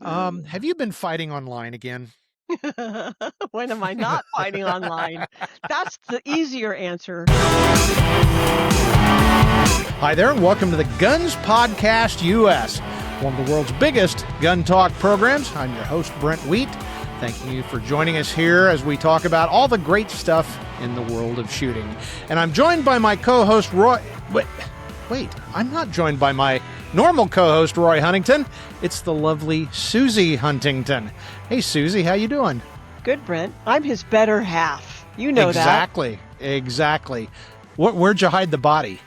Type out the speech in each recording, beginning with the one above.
Have you been fighting online again? When am I not fighting online? That's the easier answer. Hi there, and welcome to the Guns Podcast US, one of the world's biggest gun talk programs. I'm your host, Brent Wheat. Thanking you for joining us here as we talk about all the great stuff in the world of shooting. And I'm joined by my co-host, Roy. Wait, I'm not joined by my normal co-host, Roy Huntington. It's the lovely Suzi Huntington. Hey, Susie, how you doing? Good, Brent. I'm his better half. You know Exactly. Where'd you hide the body?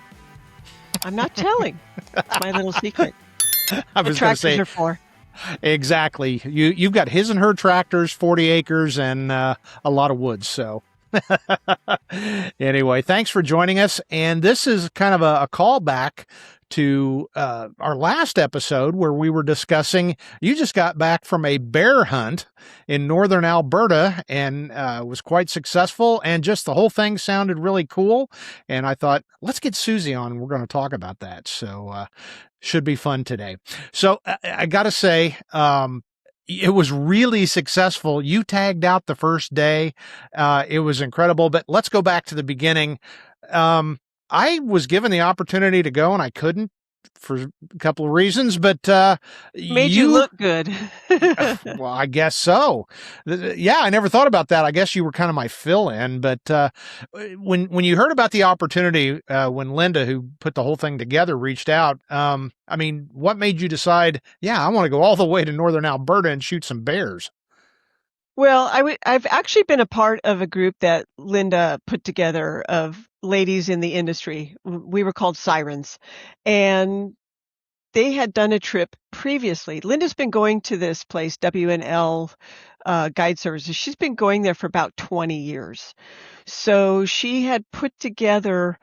I'm not telling. It's my little secret. I was going to say, are for. Exactly. You've got his and her tractors, 40 acres, and a lot of woods. So anyway, thanks for joining us. And this is kind of a callback to our last episode where we were discussing, you just got back from a bear hunt in Northern Alberta and was quite successful, and just the whole thing sounded really cool. And I thought, let's get Susie on. We're going to talk about that. So should be fun today. So I got to say, it was really successful. You tagged out the first day. It was incredible. But let's go back to the beginning. I was given the opportunity to go and I couldn't for a couple of reasons, but Made you look good. Well, I guess so. Yeah, I never thought about that. I guess you were kind of my fill-in, but when you heard about the opportunity, when Linda, who put the whole thing together, reached out, I mean, what made you decide, yeah, I want to go all the way to Northern Alberta and shoot some bears? Well, I've actually been a part of a group that Linda put together of ladies in the industry. We were called Sirens, and they had done a trip previously. Linda's been going to this place, WNL Guide Services. She's been going there for about 20 years. So she had put together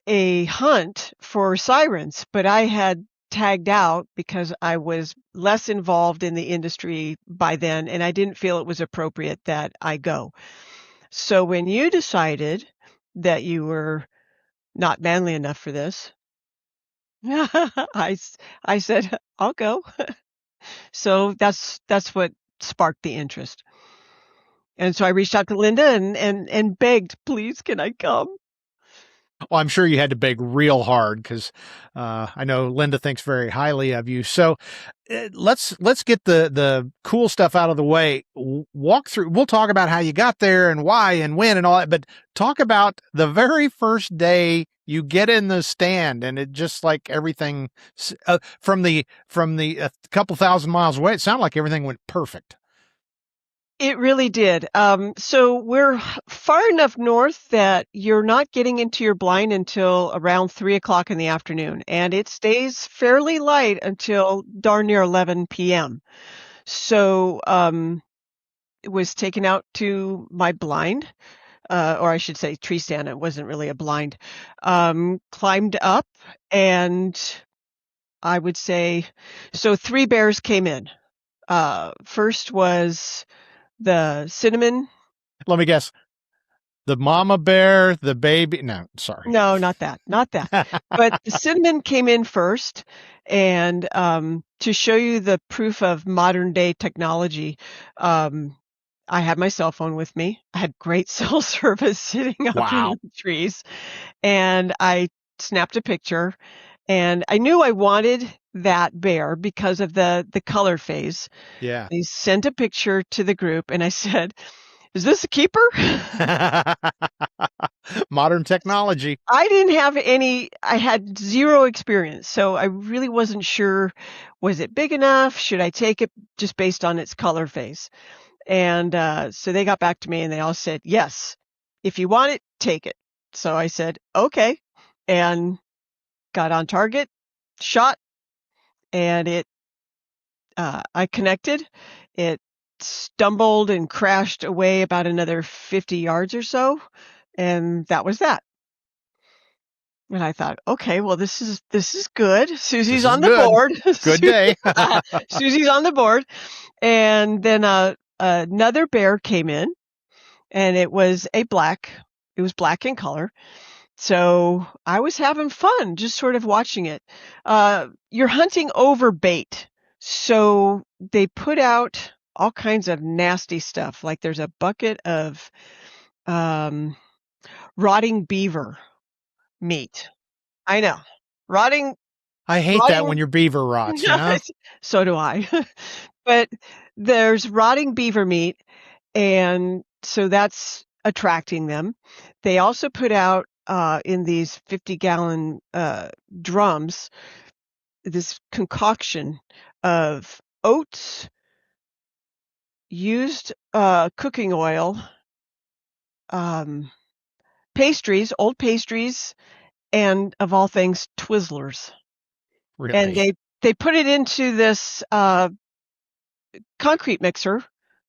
a hunt for sirens, but I had tagged out because I was less involved in the industry by then, and I didn't feel it was appropriate that I go. So when you decided that you were not manly enough for this, I said, I'll go. So that's what sparked the interest. And so I reached out to Linda and begged, please, can I come? Well, I'm sure you had to beg real hard because I know Linda thinks very highly of you. So let's get the cool stuff out of the way. Walk through. We'll talk about how you got there and why and when and all that. But talk about the very first day you get in the stand, and it just like everything from the couple thousand miles away. It sounded like everything went perfect. It really did. So we're far enough north that you're not getting into your blind until around 3:00 in the afternoon, and it stays fairly light until darn near 11 p.m. So it was taken out to my blind, or I should say tree stand. It wasn't really a blind. Climbed up, and I would say, so 3 bears came in. First was the cinnamon. Let me guess. The mama bear, the baby. No, sorry. No, not that. But the cinnamon came in first. And to show you the proof of modern day technology, I had my cell phone with me. I had great cell service sitting up in the trees. And I snapped a picture. And I knew I wanted that bear because of the color phase. Yeah. I sent a picture to the group and I said, is this a keeper? Modern technology. I had zero experience. So I really wasn't sure, was it big enough? Should I take it just based on its color phase? And so they got back to me and they all said, yes, if you want it, take it. So I said, okay. And got on target, shot, and I connected. It stumbled and crashed away about another 50 yards or so, and that was that. And I thought, okay, well, this is good. Susie's on the board. Good day. Susie's on the board. And then another bear came in, and it was black. It was black in color. So I was having fun just sort of watching it. You're hunting over bait. So they put out all kinds of nasty stuff. Like there's a bucket of rotting beaver meat. I know. Rotting I hate that when rotting your beaver rots, you know? so do I. But there's rotting beaver meat, and so that's attracting them. They also put out in these 50-gallon drums this concoction of oats, used cooking oil, um, pastries, old pastries, and of all things, Twizzlers. And Really. they put it into this concrete mixer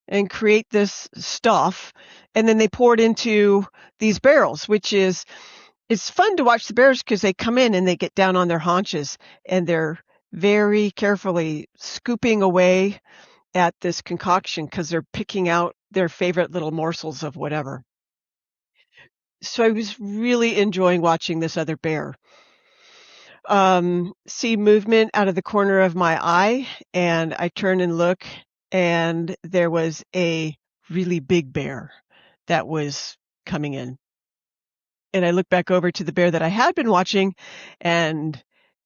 and create this stuff, and then they pour it into these barrels, which is it's fun to watch the bears because they come in and they get down on their haunches and they're very carefully scooping away at this concoction because they're picking out their favorite little morsels of whatever. So I was really enjoying watching this other bear. See movement out of the corner of my eye, and I turn and look, and there was a really big bear that was coming in. And I look back over to the bear that I had been watching, and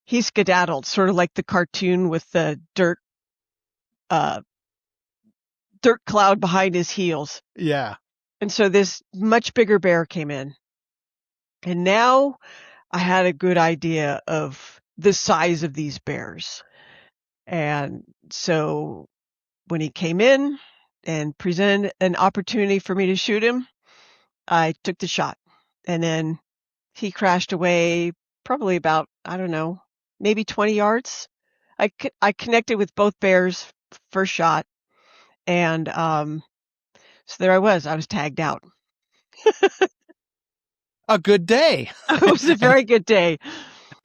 he skedaddled, sort of like the cartoon with the uh, dirt cloud behind his heels. Yeah. And so this much bigger bear came in. And now I had a good idea of the size of these bears. And so when he came in and presented an opportunity for me to shoot him, I took the shot. And then he crashed away probably about, I don't know, maybe 20 yards. I connected with both bears first shot. And so there I was tagged out. A good day. It was a very good day.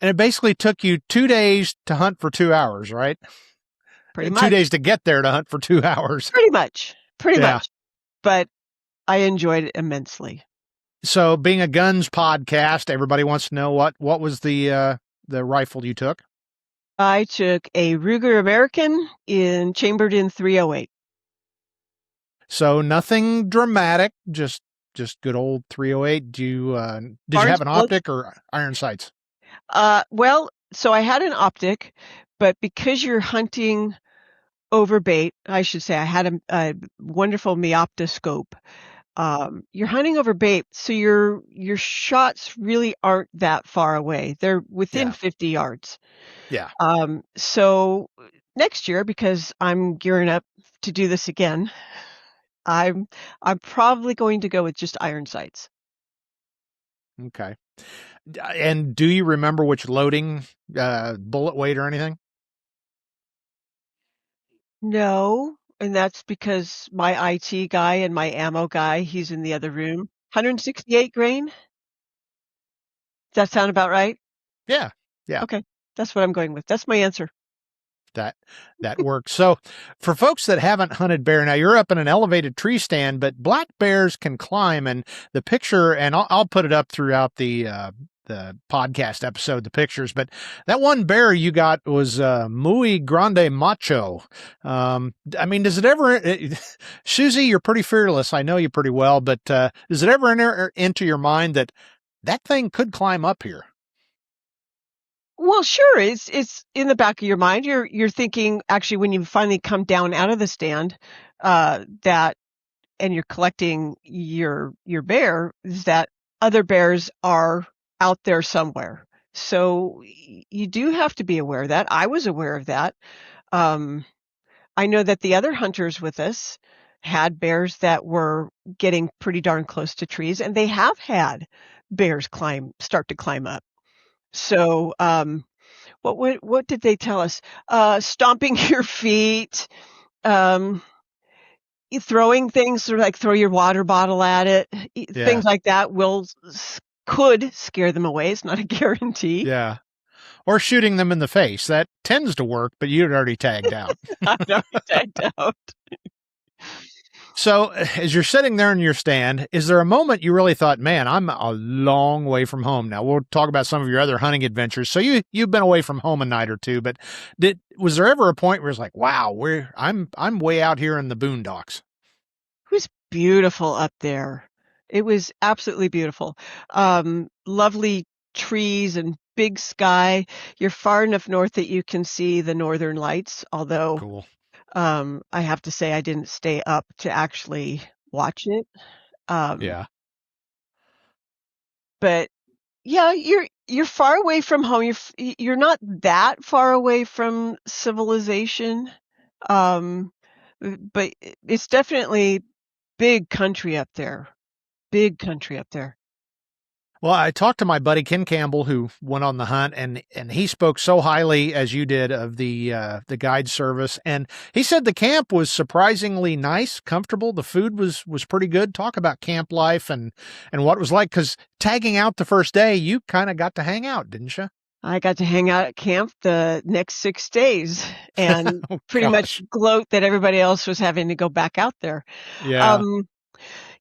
And it basically took you 2 days to hunt for 2 hours, right? Pretty 2 much. days to get there to hunt for 2 hours. Pretty much. Pretty Yeah. much. But I enjoyed it immensely. So, being a guns podcast, everybody wants to know what was the rifle you took? I took a Ruger American chambered in .308. So nothing dramatic, just good old 308. Did you have an optic or iron sights? Well, so I had an optic, but because you're hunting over bait, I should say I had a wonderful Meoptoscope. You're hunting over bait, so your shots really aren't that far away. They're within 50 yards. Yeah. So next year, because I'm gearing up to do this again, I'm probably going to go with just iron sights. Okay. And do you remember which loading, bullet weight or anything? No, and that's because my IT guy and my ammo guy, he's in the other room. 168 grain? Does that sound about right? Yeah. Yeah. Okay. That's what I'm going with. That's my answer. That works. So for folks that haven't hunted bear, now you're up in an elevated tree stand, but black bears can climb, and the picture, and I'll put it up throughout the podcast episode, the pictures, but that one bear you got was muy grande macho. I mean, does it ever, Susie, you're pretty fearless. I know you pretty well, but does it ever enter into your mind that thing could climb up here? Well, sure. It's in the back of your mind. You're thinking actually when you finally come down out of the stand, that and you're collecting your bear, is that other bears are out there somewhere. So you do have to be aware of that. I was aware of that. I know that the other hunters with us had bears that were getting pretty darn close to trees, and they have had bears start to climb up. So, what did they tell us? Stomping your feet, throwing things, sort of like throw your water bottle at it, things like that could scare them away. It's not a guarantee. Yeah. Or shooting them in the face. That tends to work, but you'd already tagged out. I've already tagged out. So, as you're sitting there in your stand, is there a moment you really thought, "Man, I'm a long way from home now"? We'll talk about some of your other hunting adventures. So you've been away from home a night or two, but did was there ever a point where it's like, "Wow, I'm way out here in the boondocks"? It was beautiful up there. It was absolutely beautiful. Lovely trees and big sky. You're far enough north that you can see the northern lights, although Cool. I have to say I didn't stay up to actually watch it. Um, Yeah. but yeah, you're far away from home. You're not that far away from civilization. Um, but it's definitely big country up there. Big country up there. Well, I talked to my buddy Ken Campbell, who went on the hunt, and he spoke so highly as you did of the guide service, and he said the camp was surprisingly nice, comfortable. The food was pretty good. Talk about camp life and what it was like, because tagging out the first day, you kind of got to hang out, didn't you? I got to hang out at camp the next 6 days and Oh pretty much gosh, gloat that everybody else was having to go back out there. yeah. Um,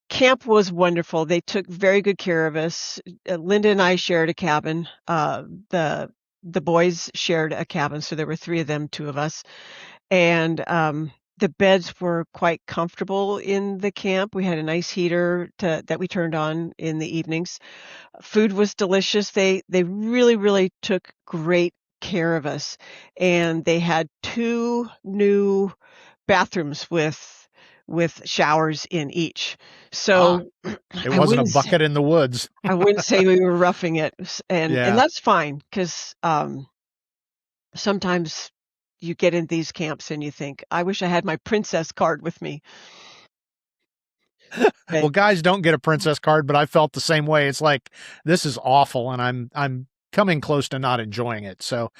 Camp was wonderful. They took very good care of us. Linda and I shared a cabin. The boys shared a cabin, so there were 3 of them, 2 of us. And, the beds were quite comfortable in the camp. We had a nice heater that we turned on in the evenings. Food was delicious. They really, really took great care of us, and they had 2 new bathrooms with showers in each. Ah, So it I wasn't a wouldn't s bucket in the woods. I wouldn't say we were roughing it, and Yeah. that's fine 'cause, sometimes you get in these camps and you think, "I wish I had my princess card with me." Well, But guys don't get a princess card, but I felt the same way. It's like this is awful, and I'm coming close to not enjoying it. So,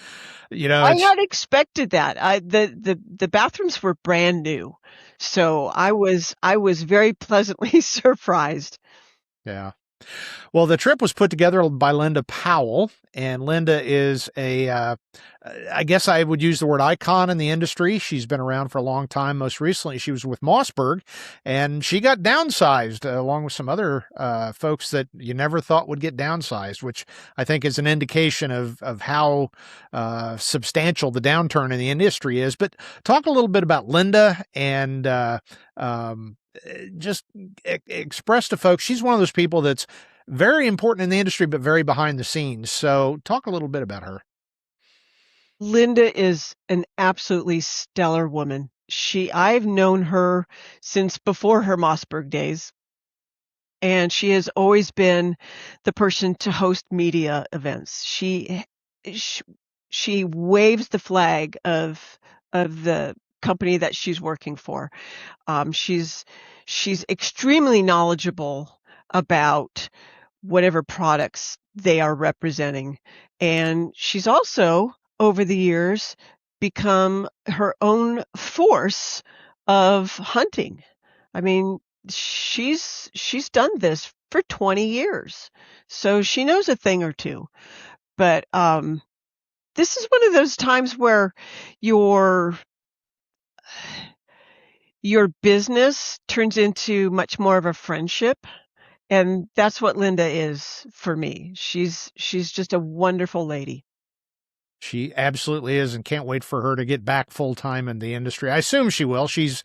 I it's had expected that. The bathrooms were brand new, so I was very pleasantly surprised. yeah. Well, the trip was put together by Linda Powell, and Linda is I guess I would use the word icon in the industry. She's been around for a long time. Most recently, she was with Mossberg, and she got downsized along with some other folks that you never thought would get downsized, which I think is an indication of how substantial the downturn in the industry is. But talk a little bit about Linda and just express to folks. She's one of those people that's very important in the industry, but very behind the scenes. So, talk a little bit about her. Linda is an absolutely stellar woman. I've known her since before her Mossberg days, and she has always been the person to host media events. Sh she waves the flag of the company that she's working for. She's extremely knowledgeable about whatever products they are representing. And she's also, over the years, become her own force of hunting. I mean, she's done this for 20 years. So she knows a thing or two. But this is one of those times where your your business turns into much more of a friendship. And that's what Linda is for me. She's just a wonderful lady. She absolutely is, and can't wait for her to get back full time in the industry. I assume she will. She's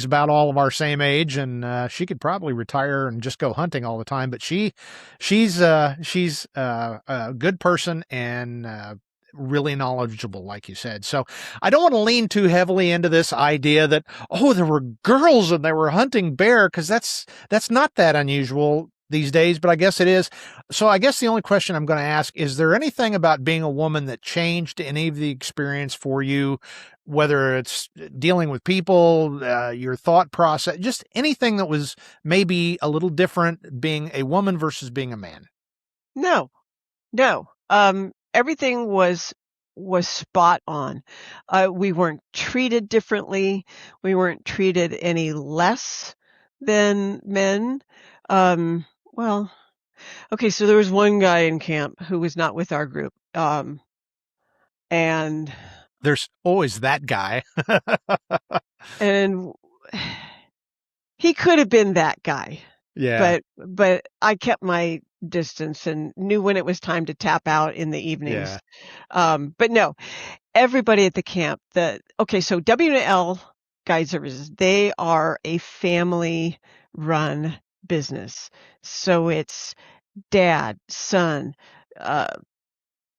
about all of our same age, and she could probably retire and just go hunting all the time. But she's a good person and really knowledgeable, like you said. So I don't want to lean too heavily into this idea that there were girls and they were hunting bear, because that's not that unusual these days, but I guess it is. So I guess the only question I'm going to ask, is there anything about being a woman that changed any of the experience for you, whether it's dealing with people, your thought process, just anything that was maybe a little different being a woman versus being a man? No, no. Everything was spot on. We weren't treated differently. We weren't treated any less than men. Well, okay, so there was one guy in camp who was not with our group. And There's always that guy. and he could have been that guy, Yeah. but I kept my distance and knew when it was time to tap out in the evenings. Yeah. But no, everybody at the camp, okay, so W&L Guide Services, they are a family run business. So it's dad, son, uh,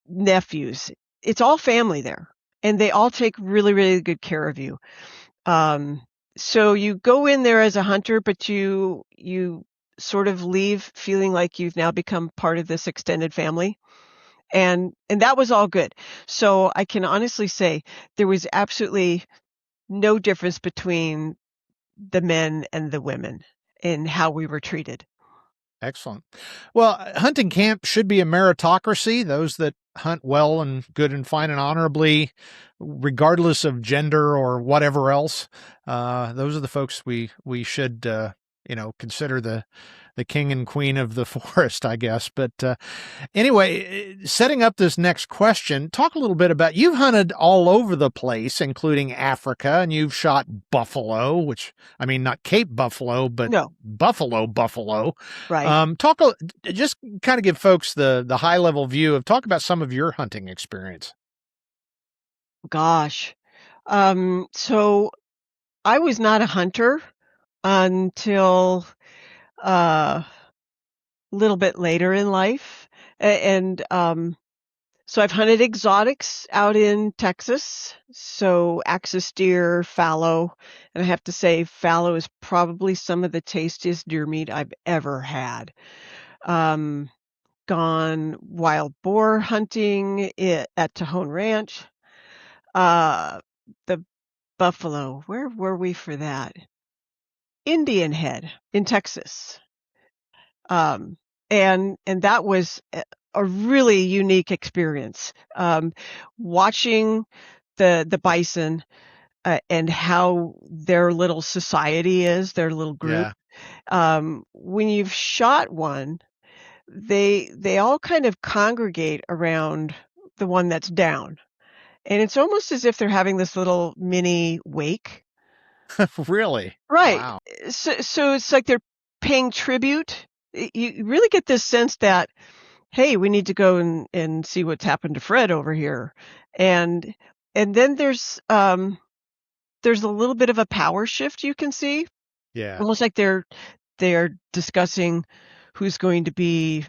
nephews. It's all family there, and they all take really, really good care of you. Um, so you go in there as a hunter, but you sort of leave feeling like you've now become part of this extended family. And that was all good. So I can honestly say there was absolutely no difference between the men and the women in how we were treated. Excellent. Well, hunting camp should be a meritocracy. Those that hunt well and good and fine and honorably, regardless of gender or whatever else, those are the folks we should consider the king and queen of the forest, I guess. But anyway, setting up this next question, talk a little bit about you've hunted all over the place, including Africa, and you've shot buffalo, which I mean, not Cape buffalo, but No, buffalo. right. Just kind of give folks the high level view of talk about some of your hunting experience. Gosh. So I was not a hunter until a little bit later in life. And so I've hunted exotics out in Texas. So axis deer, fallow. And I have to say, fallow is probably some of the tastiest deer meat I've ever had. Um, Gone wild boar hunting at Tejon Ranch. The buffalo, where were we for that? Indian Head in Texas. Um, and that was a really unique experience. Watching the bison and how their little society is, their little group. Yeah, When you've shot one, they all kind of congregate around the one that's down. And it's almost as if they're having this little mini wake. really. Right. Wow. So it's like they're paying tribute. You really get this sense that, hey, we need to go and see what's happened to Fred over here. And and then there's a little bit of a power shift you can see, Yeah, almost like they're discussing who's going to be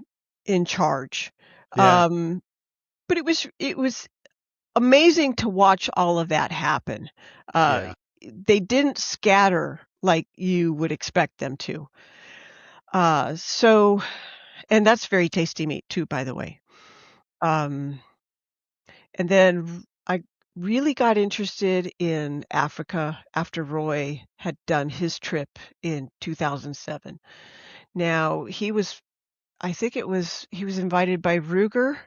in charge. yeah, But it was amazing to watch all of that happen. Uh, yeah. they didn't scatter like you would expect them to. So, and that's very tasty meat too, by the way. Um, and then I really got interested in Africa after Roy had done his trip in 2007. Now I think he was invited by Ruger,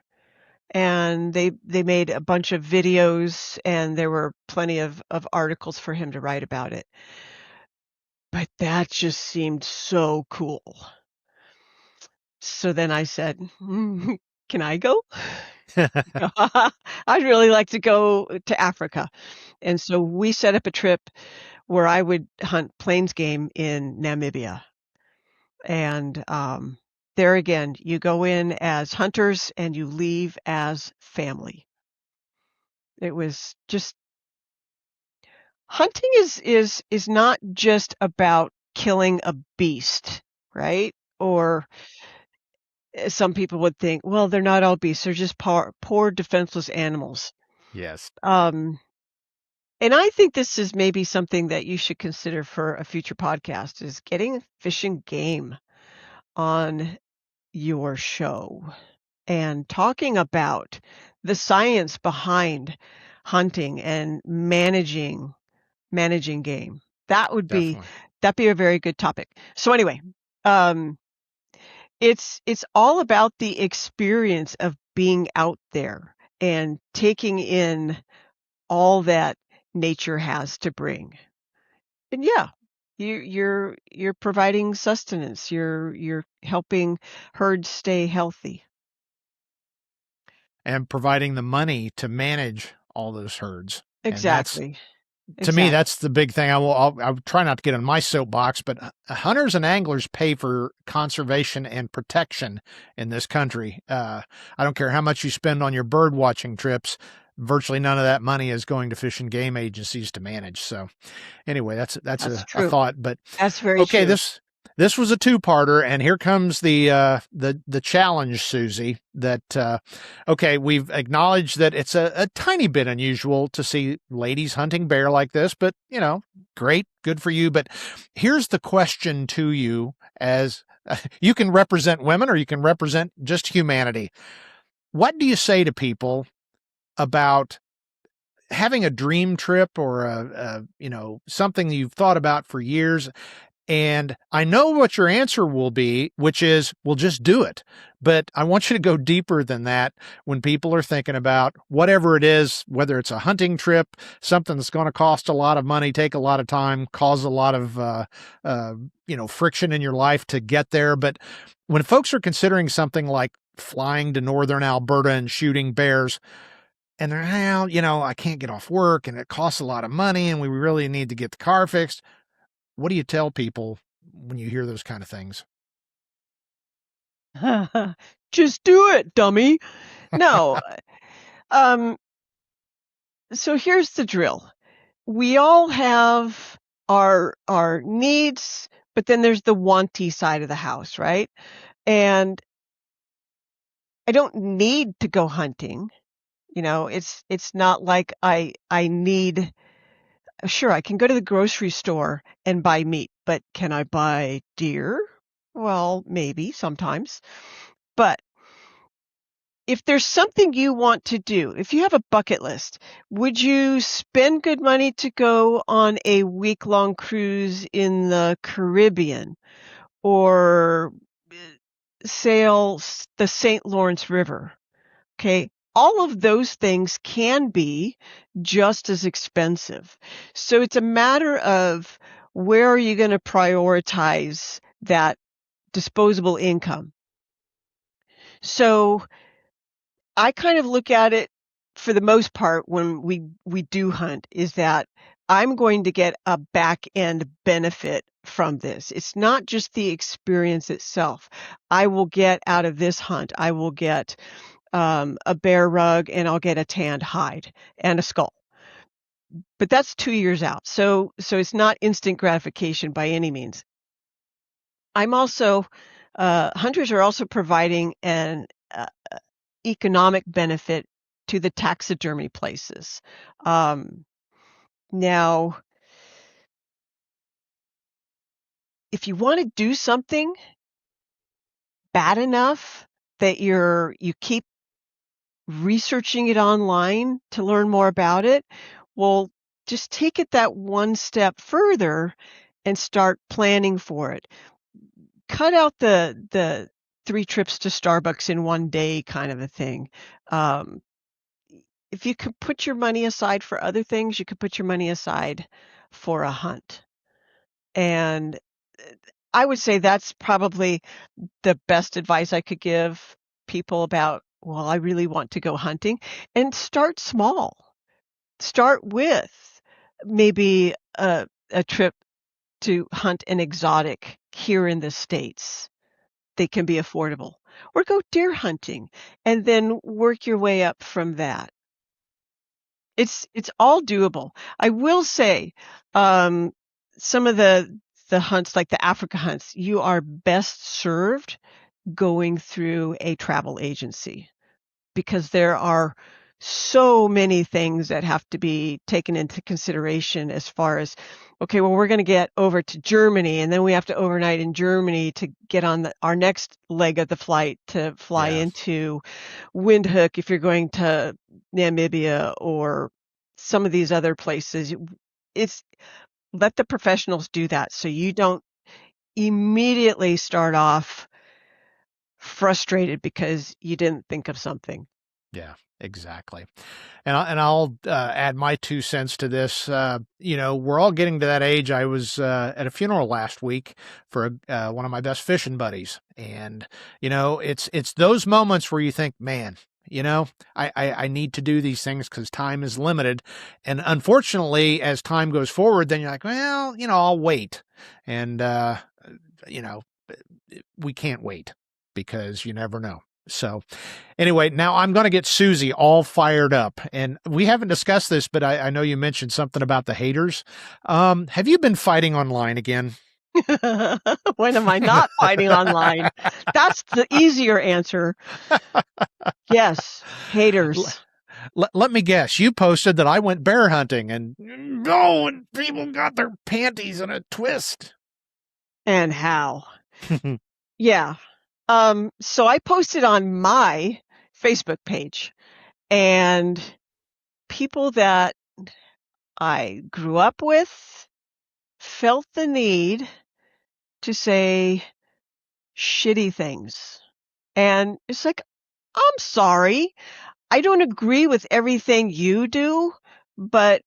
and they made a bunch of videos, and there were plenty of articles for him to write about it. But that just seemed so cool. So then I said, "Can I go?" I'd really like to go to Africa. And so we set up a trip where I would hunt plains game in Namibia. And there again, you go in as hunters and you leave as family. It was just hunting is not just about killing a beast, right? Or some people would think, well, they're not all beasts; they're just poor defenseless animals. Yes. Um, and I think this is maybe something that you should consider for a future podcast: is getting Fish and Game on your show and talking about the science behind hunting and managing game. That would be Definitely. that'd be a very good topic. So anyway, um, it's all about the experience of being out there and taking in all that nature has to bring. And yeah, you're providing sustenance. You're helping herds stay healthy. And providing the money to manage all those herds. And that's Exactly. To me, Exactly. that's the big thing. I'll try not to get on my soapbox, but hunters and anglers pay for conservation and protection in this country. I don't care how much you spend on your bird watching trips. Virtually none of that money is going to fish and game agencies to manage. So anyway, that's That's a true. thought. But That's very okay, true. this was a two-parter, and here comes the challenge, Susie. That okay, we've acknowledged that it's a tiny bit unusual to see ladies hunting bear like this, but great, good for you. But here's the question to you: as you can represent women, or you can represent just humanity. What do you say to people about having a dream trip or something you've thought about for years? And I know what your answer will be, which is, well, just do it. But I want you to go deeper than that when people are thinking about whatever it is, whether it's a hunting trip, something that's going to cost a lot of money, take a lot of time, cause a lot of, friction in your life to get there. But when folks are considering something like flying to Northern Alberta and shooting bears, and they're, well, I can't get off work and it costs a lot of money and we really need to get the car fixed. What do you tell people when you hear those kind of things? Just do it, dummy. No. Um, so here's the drill. We all have our needs, but then there's the wanty side of the house, right? And I don't need to go hunting. It's not like I need. Sure, I can go to the grocery store and buy meat, but can I buy deer? Well, maybe sometimes. But if there's something you want to do, if you have a bucket list, would you spend good money to go on a week-long cruise in the Caribbean or sail the St. Lawrence River? Okay. All of those things can be just as expensive. So it's a matter of where are you going to prioritize that disposable income? So I kind of look at it for the most part when we do hunt is that I'm going to get a back end benefit from this. It's not just the experience itself. I will get out of this hunt, I will get a bear rug and I'll get a tanned hide and a skull. But that's 2 years out. So it's not instant gratification by any means. I'm also hunters are also providing an economic benefit to the taxidermy places. Now, if you want to do something bad enough that you keep researching it online to learn more about it, well, just take it that one step further and start planning for it. Cut out the 3 trips to Starbucks in one day kind of a thing. Um, if you could put your money aside for other things, you could put your money aside for a hunt. And I would say that's probably the best advice I could give people about, well, I really want to go hunting, and start small. Start with maybe a trip to hunt an exotic here in the States. They can be affordable. Or go deer hunting and then work your way up from that. It's all doable. I will say, um, some of the hunts, like the Africa hunts, you are best served going through a travel agency because there are so many things that have to be taken into consideration as far as, okay, well, we're going to get over to Germany and then we have to overnight in Germany to get on our next leg of the flight to fly Yeah. into Windhoek if you're going to Namibia or some of these other places. It's let the professionals do that so you don't immediately start off frustrated because you didn't think of something. Yeah, exactly. And I'll add my 2 cents to this. We're all getting to that age. I was at a funeral last week for one of my best fishing buddies, and it's those moments where you think, man, I need to do these things because time is limited. And unfortunately, as time goes forward, then you're like, well, I'll wait. And, we can't wait because you never know. So anyway, now I'm going to get Susie all fired up. And we haven't discussed this, but I know you mentioned something about the haters. Have you been fighting online again? When am I not fighting online? That's the easier answer. Yes, haters. Let me guess. You posted that I went bear hunting and and people got their panties in a twist. And how? Yeah. So I posted on my Facebook page, and people that I grew up with felt the need to say shitty things. And it's like, I'm sorry. I don't agree with everything you do, but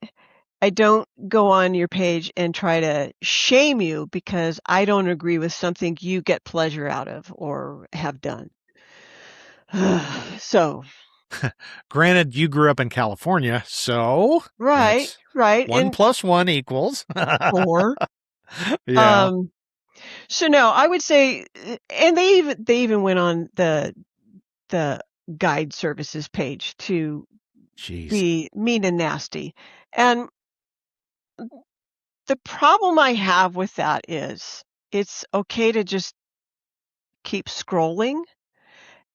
I don't go on your page and try to shame you because I don't agree with something you get pleasure out of or have done. So, Granted, you grew up in California, so right. One And plus one equals 4. Yeah. So no, I would say, and they even went on the guide services page to Jeez. be mean and nasty. And the problem I have with that is it's okay to just keep scrolling.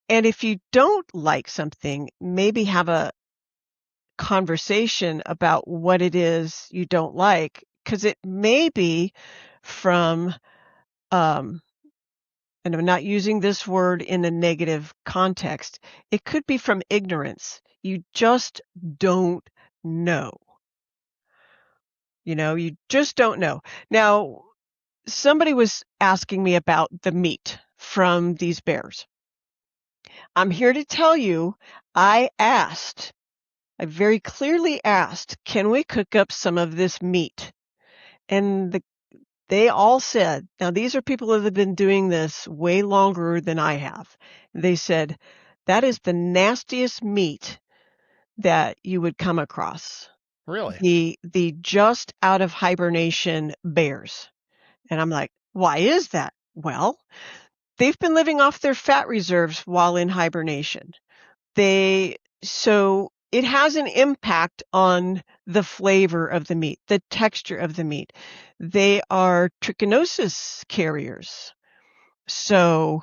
And if you don't like something, maybe have a conversation about what it is you don't like, because it may be from, and I'm not using this word in a negative context, it could be from ignorance. You just don't know. You just don't know. Now, somebody was asking me about the meat from these bears. I'm here to tell you, I very clearly asked, can we cook up some of this meat? And they all said, now these are people that have been doing this way longer than I have. They said, that is the nastiest meat that you would come across. Really? The just out of hibernation bears. And I'm like, why is that? Well, they've been living off their fat reserves while in hibernation. So it has an impact on the flavor of the meat, the texture of the meat. They are trichinosis carriers. So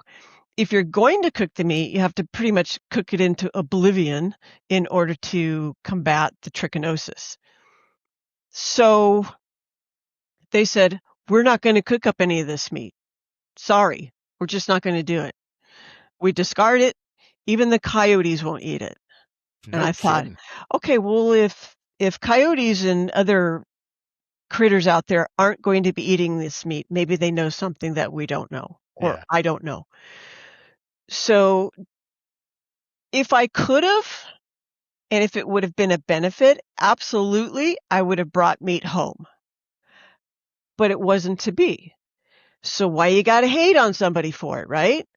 if you're going to cook the meat, you have to pretty much cook it into oblivion in order to combat the trichinosis. So they said, we're not going to cook up any of this meat. Sorry, we're just not going to do it. We discard it. Even the coyotes won't eat it. And I thought, okay, well, if coyotes and other critters out there aren't going to be eating this meat, maybe they know something that we don't know, or I don't know. So if I could have, and if it would have been a benefit, absolutely, I would have brought meat home. But it wasn't to be. So why you got to hate on somebody for it, right?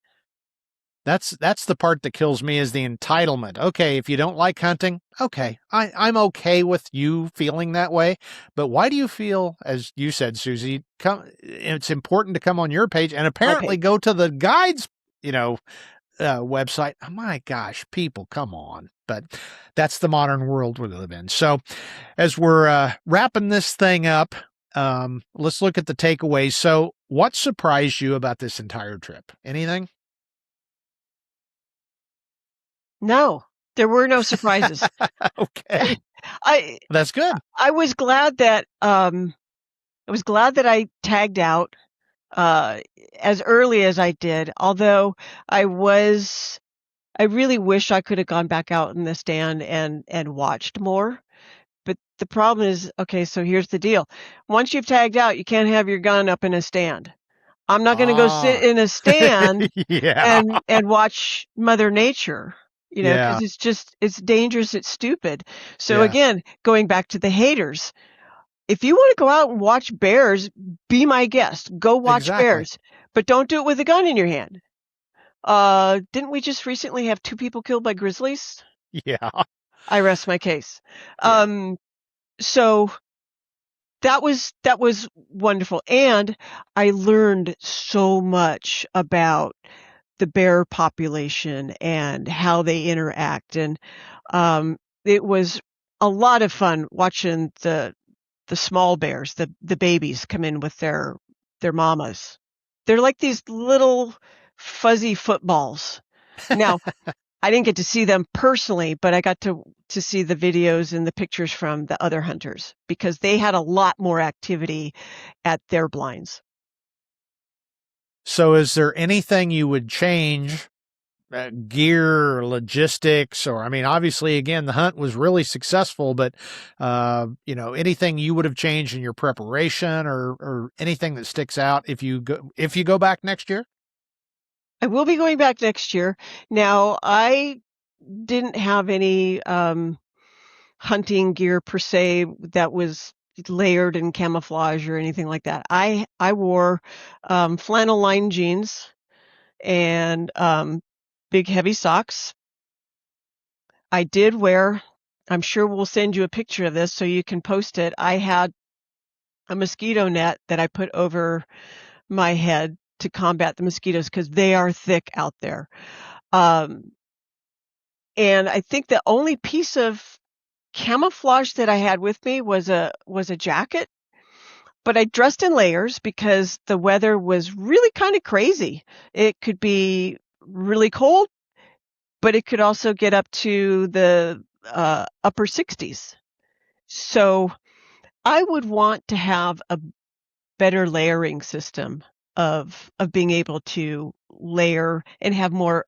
That's the part that kills me is the entitlement. Okay, if you don't like hunting, okay, I'm okay with you feeling that way. But why do you feel, as you said, Susie, it's important to come on your page and apparently go to the guides, website? Oh, my gosh, people, come on. But that's the modern world we live in. So as we're wrapping this thing up, let's look at the takeaways. So what surprised you about this entire trip? Anything? No, there were no surprises. Okay. That's good. I was glad that I tagged out as early as I did, although I really wish I could have gone back out in the stand and watched more. But the problem is, okay, so here's the deal. Once you've tagged out, you can't have your gun up in a stand. I'm not going to go sit in a stand and watch Mother Nature, because it's dangerous, it's stupid. So again, going back to the haters, if you want to go out and watch bears, be my guest. Go watch bears, but don't do it with a gun in your hand. Didn't we just recently have 2 people killed by grizzlies? Yeah. I rest my case. Yeah. So that was wonderful, and I learned so much about the bear population and how they interact, and it was a lot of fun watching the small bears, the babies come in with their mamas. They're like these little fuzzy footballs. Now, I didn't get to see them personally, but I got to see the videos and the pictures from the other hunters because they had a lot more activity at their blinds. So is there anything you would change, gear, logistics, or, I mean, obviously, again, the hunt was really successful, but, anything you would have changed in your preparation or anything that sticks out if you go back next year? I will be going back next year. Now, I didn't have any hunting gear per se that was layered in camouflage or anything like that. I wore flannel lined jeans and big heavy socks. I did wear, I'm sure we'll send you a picture of this so you can post it. I had a mosquito net that I put over my head to combat the mosquitoes because they are thick out there. And I think the only piece of camouflage that I had with me was a jacket, but I dressed in layers because the weather was really kind of crazy. It could be really cold, but it could also get up to the upper 60s. So I would want to have a better layering system of being able to layer and have more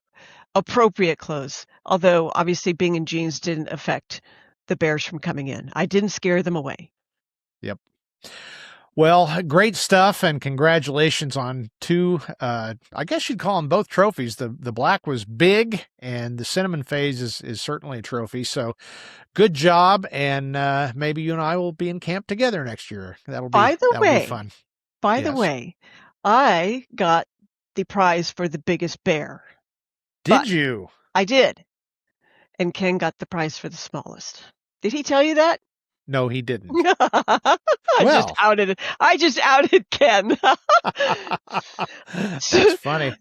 appropriate clothes. Although obviously being in jeans didn't affect the bears from coming in. I didn't scare them away. Yep. Well, great stuff, and congratulations on two. I guess you'd call them both trophies. The black was big, and the cinnamon phase is certainly a trophy. So, good job, and maybe you and I will be in camp together next year. By the That'll be way, fun. by the Yes. way, I got the prize for the biggest bear. Did But you? I did. And Ken got the prize for the smallest. Did he tell you that? No, he didn't. I just Well, outed Ken. that's funny.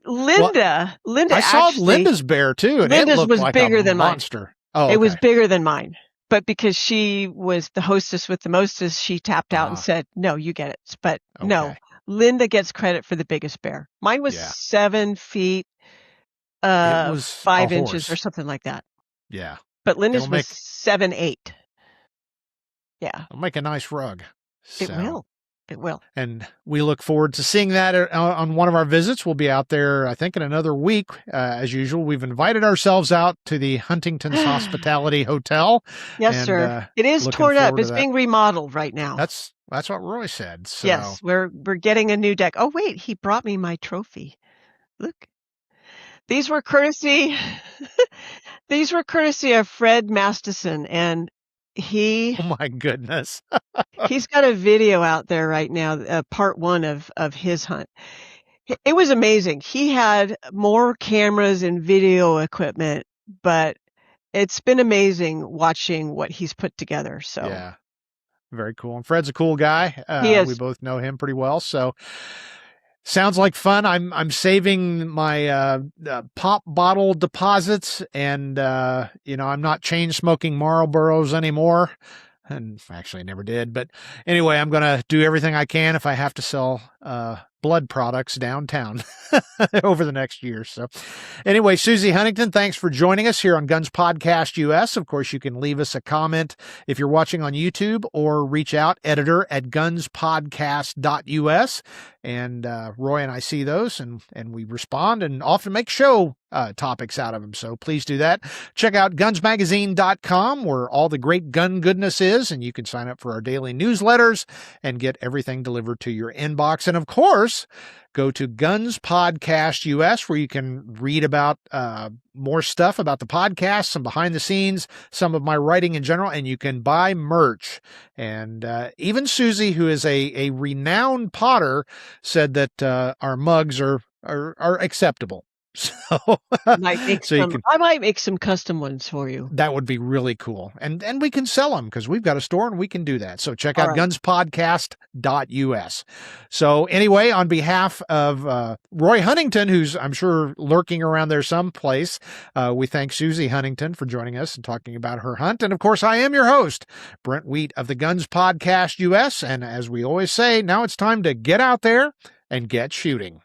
Linda I saw actually, Linda's bear too, and it Linda's looked was like a bigger than mine. monster. Oh, It was okay. bigger than mine. But because she was the hostess with the mostest, she tapped out and Ah, said, no, you get it. But no, okay. Linda gets credit for the biggest bear. Mine was Yeah. 7 feet, It was a 5 inches or horse. something like that. Yeah. But It'll Linda's was make 7, 8. Yeah, it'll make a nice rug. it So, will. It will. and we look forward to seeing that on one of our visits. We'll be out there, I think, in another week. As usual, we've invited ourselves out to the Huntington's Hospitality Hotel. Yes, And sir. It is looking torn up. forward to It's that. being remodeled right now. That's what Roy said. So, Yes, we're getting a new deck. Oh, wait, he brought me my trophy. Look. These were courtesy these were courtesy of Fred Masterson, and oh my goodness. he's got a video out there right now, part 1 of his hunt. It was amazing. He had more cameras and video equipment, but it's been amazing watching what he's put together. So Yeah. Very cool. And Fred's a cool guy. he We is. both know him pretty well. So sounds like fun. I'm saving my pop bottle deposits, and I'm not chain smoking Marlboros anymore. And actually, I never did. But anyway, I'm gonna do everything I can if I have to sell blood products downtown over the next year. So anyway, Suzi Huntington, thanks for joining us here on Guns Podcast US. Of course, you can leave us a comment if you're watching on YouTube, or reach out, editor@gunspodcast.us. And Roy and I see those, and we respond and often make show topics out of them. So please do that. Check out gunsmagazine.com, where all the great gun goodness is, and you can sign up for our daily newsletters and get everything delivered to your inbox. And of course, go to Guns Podcast US, where you can read about more stuff about the podcast, some behind the scenes, some of my writing in general, and you can buy merch. And even Susie, who is a renowned potter, said that our mugs are acceptable. So, Might make so you some can, I might make some custom ones for you. that would be really cool. And we can sell them because we've got a store and we can do that. So check All out right. gunspodcast.us. So anyway, on behalf of Roy Huntington, who's I'm sure lurking around there someplace, we thank Suzi Huntington for joining us and talking about her hunt. And of course, I am your host, Brent Wheat of the Guns Podcast US. And as we always say, now it's time to get out there and get shooting.